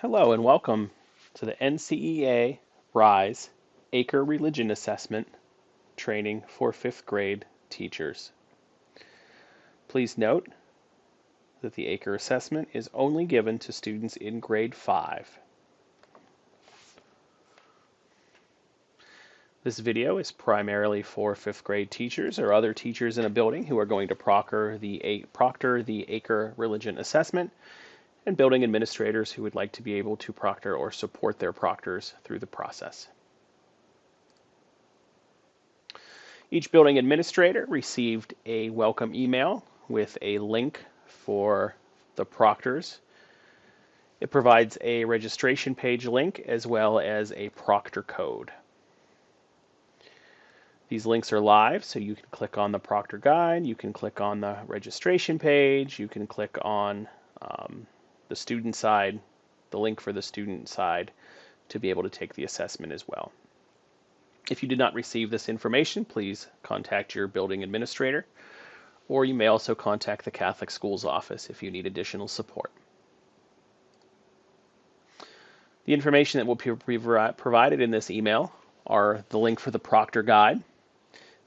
Hello and welcome to the NCEA RISE ACRE Religion Assessment training for 5th grade teachers. Please note that the ACRE assessment is only given to students in grade 5. This video is primarily for 5th grade teachers or other teachers in a building who are going to proctor the ACRE Religion Assessment, and building administrators who would like to be able to proctor or support their proctors through the process. Each building administrator received a welcome email with a link for the proctors. It provides a registration page link as well as a proctor code. These links are live, so you can click on the proctor guide, you can click on the registration page, you can click on the student side, the link for the student side, to be able to take the assessment as well. If you did not receive this information, please contact your building administrator, or you may also contact the Catholic Schools office if you need additional support. The information that will be provided in this email are the link for the proctor guide.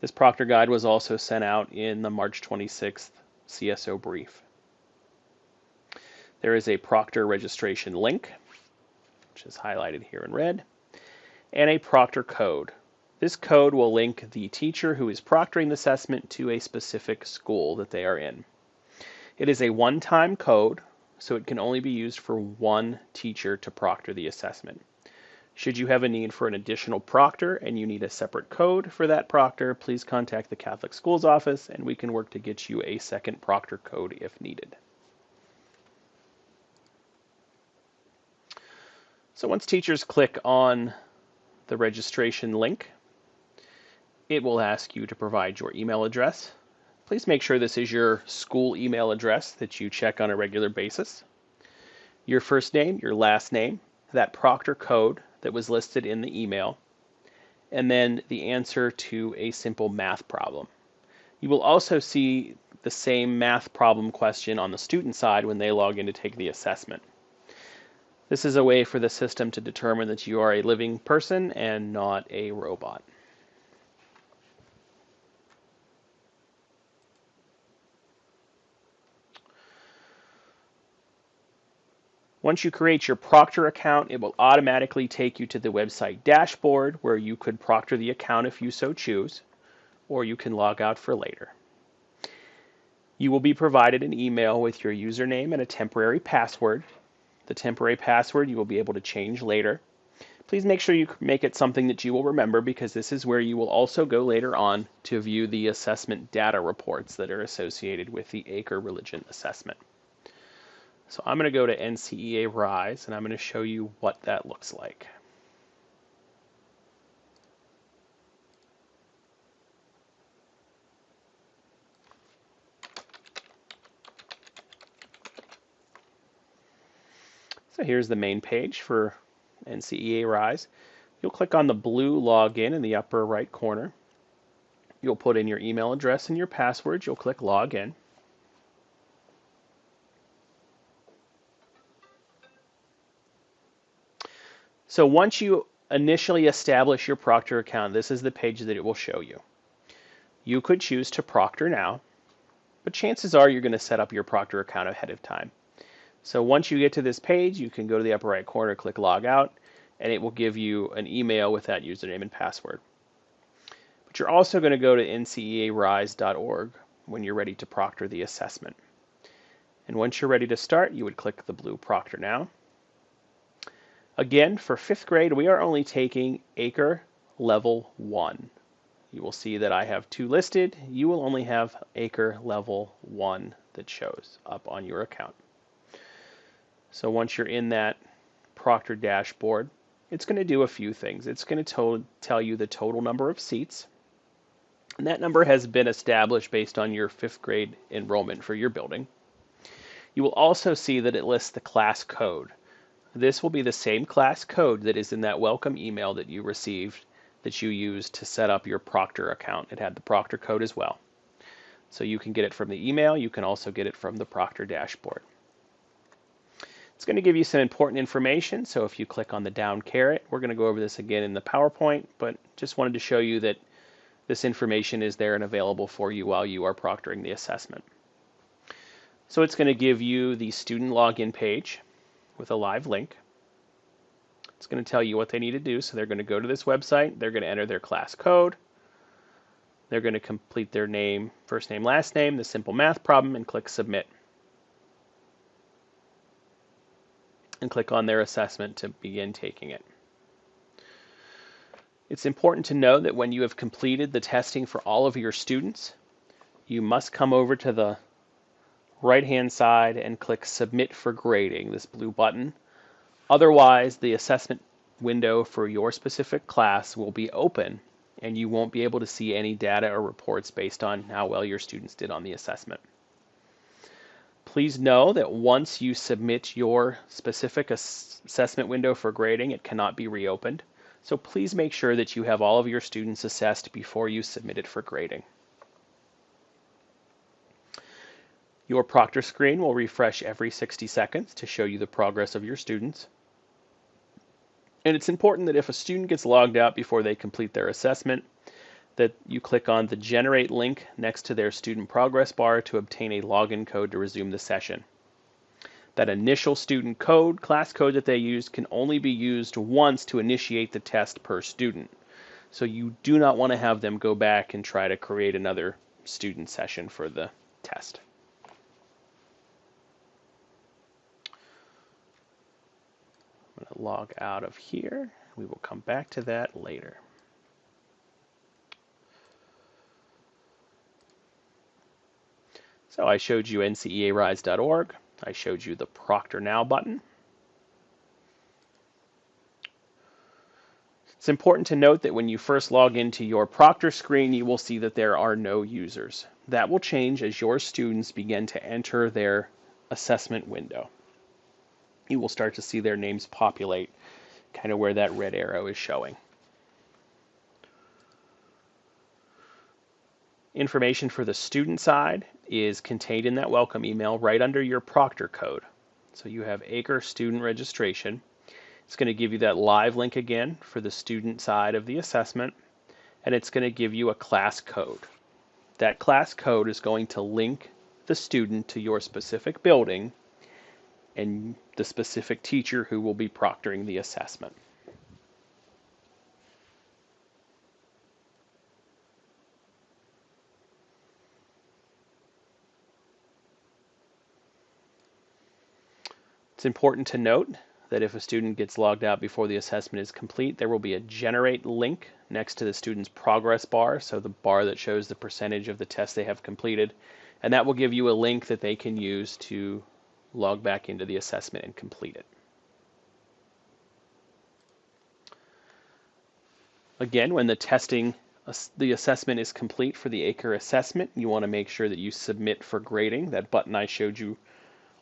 This proctor guide was also sent out in the March 26th CSO brief. There is a proctor registration link, which is highlighted here in red, and a proctor code. This code will link the teacher who is proctoring the assessment to a specific school that they are in. It is a one-time code, so it can only be used for one teacher to proctor the assessment. Should you have a need for an additional proctor and you need a separate code for that proctor, please contact the Catholic Schools office and we can work to get you a second proctor code if needed. So once teachers click on the registration link, it will ask you to provide your email address. Please make sure this is your school email address that you check on a regular basis. Your first name, your last name, that proctor code that was listed in the email, and then the answer to a simple math problem. You will also see the same math problem question on the student side when they log in to take the assessment. This is a way for the system to determine that you are a living person and not a robot. Once you create your Proctor account, it will automatically take you to the website dashboard where you could proctor the account if you so choose, or you can log out for later. You will be provided an email with your username and a temporary password. The temporary password you will be able to change later. Please make sure you make it something that you will remember, because this is where you will also go later on to view the assessment data reports that are associated with the ACRE Religion Assessment. So I'm going to go to NCEA RISE and I'm going to show you what that looks like. So here's the main page for NCEA RISE. You'll click on the blue login in the upper right corner. You'll put in your email address and your password. You'll click login. So once you initially establish your Proctor account, this is the page that it will show you. You could choose to proctor now, but chances are you're going to set up your Proctor account ahead of time. So once you get to this page, you can go to the upper right corner, click log out, and it will give you an email with that username and password. But you're also going to go to ncearise.org when you're ready to proctor the assessment. And once you're ready to start, you would click the blue Proctor Now. Again, for 5th grade, we are only taking ACRE Level 1. You will see that I have 2 listed. You will only have ACRE Level 1 that shows up on your account. So once you're in that Proctor dashboard, it's going to do a few things. It's going to tell you the total number of seats. And that number has been established based on your 5th grade enrollment for your building. You will also see that it lists the class code. This will be the same class code that is in that welcome email that you received that you used to set up your Proctor account. It had the Proctor code as well. So you can get it from the email. You can also get it from the Proctor dashboard. It's going to give you some important information, so if you click on the down caret, we're going to go over this again in the PowerPoint, but just wanted to show you that this information is there and available for you while you are proctoring the assessment. So it's going to give you the student login page with a live link. It's going to tell you what they need to do, so they're going to go to this website, they're going to enter their class code, they're going to complete their name, first name, last name, the simple math problem, and click submit. And click on their assessment to begin taking it. It's important to know that when you have completed the testing for all of your students, you must come over to the right-hand side and click Submit for Grading, this blue button. Otherwise, the assessment window for your specific class will be open and you won't be able to see any data or reports based on how well your students did on the assessment. Please know that once you submit your specific assessment window for grading, it cannot be reopened. So please make sure that you have all of your students assessed before you submit it for grading. Your proctor screen will refresh every 60 seconds to show you the progress of your students. And it's important that if a student gets logged out before they complete their assessment, that you click on the Generate link next to their student progress bar to obtain a login code to resume the session. That initial student code, class code that they used, can only be used once to initiate the test per student. So you do not want to have them go back and try to create another student session for the test. I'm going to log out of here. We will come back to that later. So I showed you ncearise.org. I showed you the Proctor Now button. It's important to note that when you first log into your Proctor screen, you will see that there are no users. That will change as your students begin to enter their assessment window. You will start to see their names populate, kind of where that red arrow is showing. Information for the student side is contained in that welcome email right under your Proctor code. So you have ACRE student registration. It's going to give you that live link again for the student side of the assessment, and it's going to give you a class code. That class code is going to link the student to your specific building and the specific teacher who will be proctoring the assessment. It's important to note that if a student gets logged out before the assessment is complete, there will be a generate link next to the student's progress bar, so the bar that shows the percentage of the test they have completed, and that will give you a link that they can use to log back into the assessment and complete it. Again, when the assessment is complete for the ACRE assessment, you want to make sure that you submit for grading, that button I showed you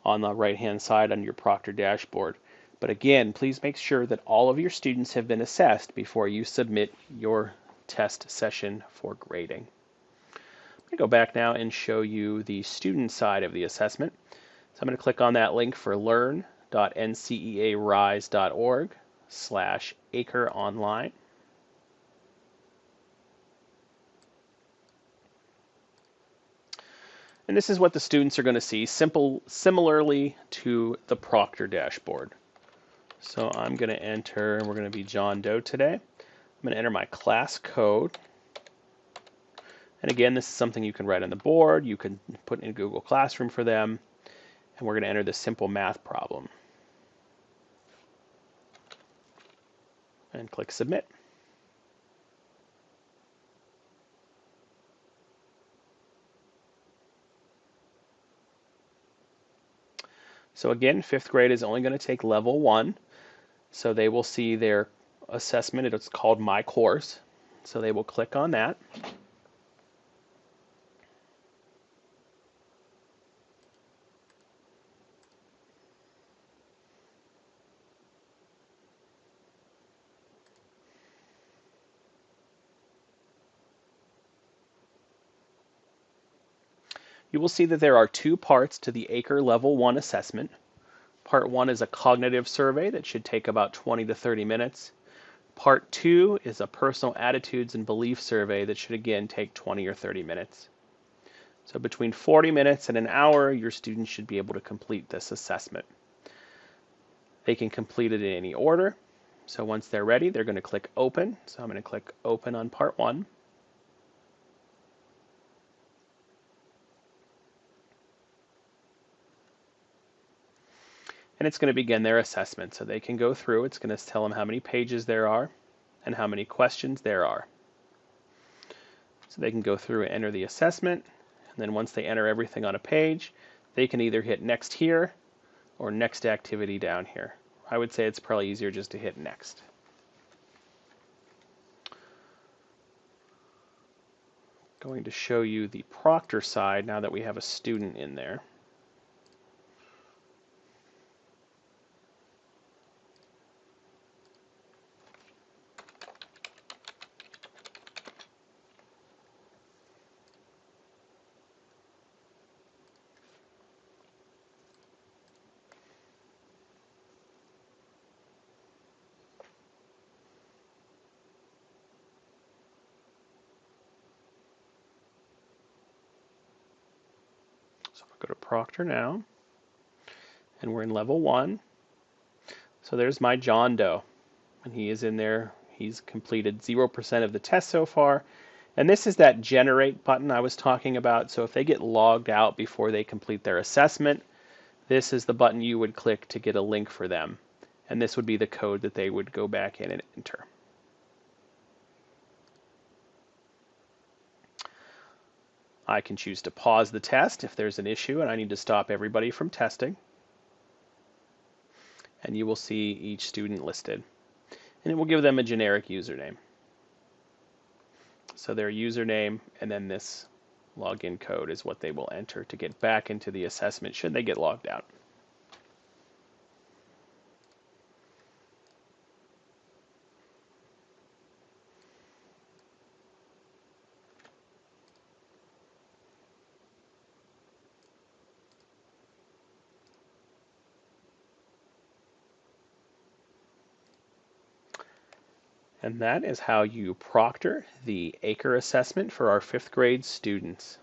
on the right-hand side on your Proctor dashboard. But again, please make sure that all of your students have been assessed before you submit your test session for grading. I'm going to go back now and show you the student side of the assessment. So I'm going to click on that link for learn.ncearise.org/ACRE online. And this is what the students are going to see, similarly to the Proctor dashboard. So I'm going to enter, we're going to be John Doe today. I'm going to enter my class code. And again, this is something you can write on the board, you can put in Google Classroom for them, and we're going to enter the simple math problem. And click Submit. So again, 5th grade is only going to take level 1. So they will see their assessment. It's called My Course. So they will click on that. You will see that there are 2 parts to the ACRE Level 1 assessment. Part 1 is a cognitive survey that should take about 20 to 30 minutes. Part 2 is a personal attitudes and belief survey that should again take 20 or 30 minutes. So between 40 minutes and an hour, your students should be able to complete this assessment. They can complete it in any order. So once they're ready, they're going to click Open. So I'm going to click Open on Part 1. And it's going to begin their assessment. So they can go through. It's going to tell them how many pages there are and how many questions there are. So they can go through and enter the assessment. And then once they enter everything on a page, they can either hit Next here or Next Activity down here. I would say it's probably easier just to hit Next. Going to show you the Proctor side now that we have a student in there. So I'll go to Proctor now, and we're in Level 1. So there's my John Doe, and he is in there. He's completed 0% of the test so far. And this is that generate button I was talking about. So if they get logged out before they complete their assessment, this is the button you would click to get a link for them. And this would be the code that they would go back in and enter. I can choose to pause the test if there's an issue and I need to stop everybody from testing. And you will see each student listed. And it will give them a generic username. So their username and then this login code is what they will enter to get back into the assessment should they get logged out. And that is how you proctor the ACRE assessment for our 5th grade students.